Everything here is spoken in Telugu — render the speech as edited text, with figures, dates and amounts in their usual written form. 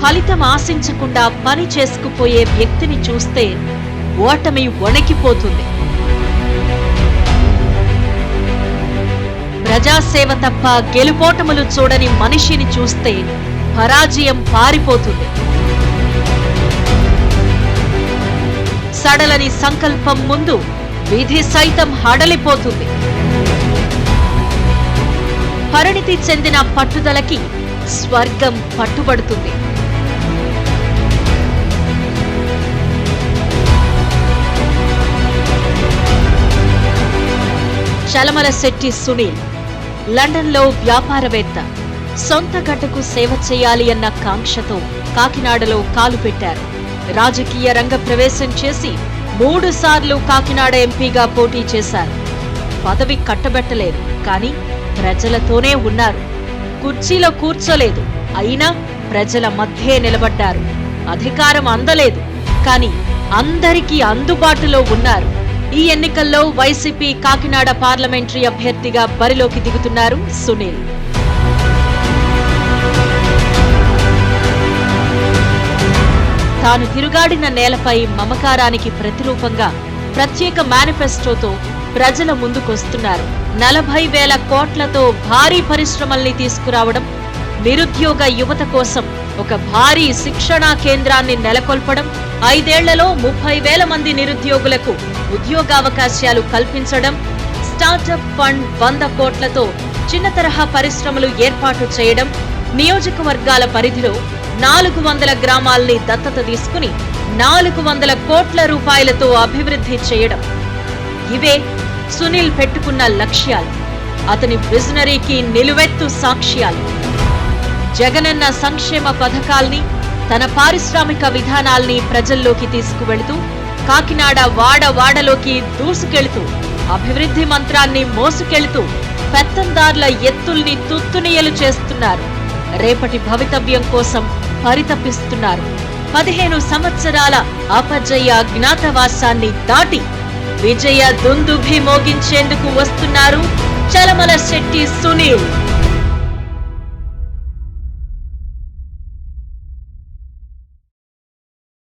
ఫలితం ఆశించకుండా పని చేసుకుపోయే వ్యక్తిని చూస్తే ఓటమి వణికిపోతుంది. ప్రజాసేవ తప్ప గెలుపోటములు చూడని మనిషిని చూస్తే పరాజయం పారిపోతుంది. సడలని సంకల్పం ముందు విధి సైతం హడలిపోతుంది. పరిణితి చెందిన పట్టుదలకి స్వర్గం పట్టుబడుతుంది. చలమలశెట్టి సునీల్ లండన్లో వ్యాపారవేత్త. సొంత గడ్డకు సేవ చేయాలి అన్న కాంక్షతో కాకినాడలో కాలు పెట్టారు. రాజకీయ రంగ ప్రవేశం చేసి 3 సార్లు కాకినాడ ఎంపీగా పోటీ చేశారు. పదవి కట్టబెట్టలేదు, కానీ ప్రజలతోనే ఉన్నారు. కుర్చీలో కూర్చోలేదు, అయినా ప్రజల మధ్యే నిలబడ్డారు. అధికారం అందలేదు, కానీ అందరికీ అందుబాటులో ఉన్నారు. ఈ ఎన్నికల్లో వైసీపీ కాకినాడ పార్లమెంటరీ అభ్యర్థిగా బరిలోకి దిగుతున్నారు సునీల్. తాను తిరుగాడిన నేలపై మమకారానికి ప్రతిరూపంగా ప్రత్యేక మేనిఫెస్టోతో ప్రజల ముందుకొస్తున్నారు. 40,000 కోట్లతో భారీ పరిశ్రమల్ని తీసుకురావడం, నిరుద్యోగ యువత కోసం ఒక భారీ శిక్షణా కేంద్రాన్ని నెలకొల్పడం, 5 ఏళ్లలో 30,000 మంది నిరుద్యోగులకు ఉద్యోగావకాశాలు కల్పించడం, స్టార్టప్ ఫండ్ 100 కోట్లతో చిన్న తరహా పరిశ్రమలు ఏర్పాటు చేయడం, నియోజకవర్గాల పరిధిలో 400 గ్రామాల్ని దత్తత తీసుకుని 400 కోట్ల రూపాయలతో అభివృద్ధి చేయడం. ఇవే సునీల్ పెట్టుకున్న లక్ష్యాలు, అతని విజనరీకి నిలువెత్తు సాక్ష్యాలు. జగనన్న సంక్షేమ పథకాల్ని, తన పారిశ్రామిక విధానాల్ని ప్రజల్లోకి తీసుకువెళుతూ కాకినాడ వాడవాడలోకి దూసుకెళుతూ అభివృద్ధి మంత్రాన్ని మోసుకెళుతూ పెత్తందార్ల ఎత్తుల్ని తుత్తునియలు చేస్తున్నారు. రేపటి భవితవ్యం కోసం పరితపిస్తున్నారు. 15 సంవత్సరాల అపజయ అజ్ఞాతవాసాన్ని దాటి విజయ దుందుభి మోగించేందుకు వస్తున్నారు చలమలశెట్టి సునీల్.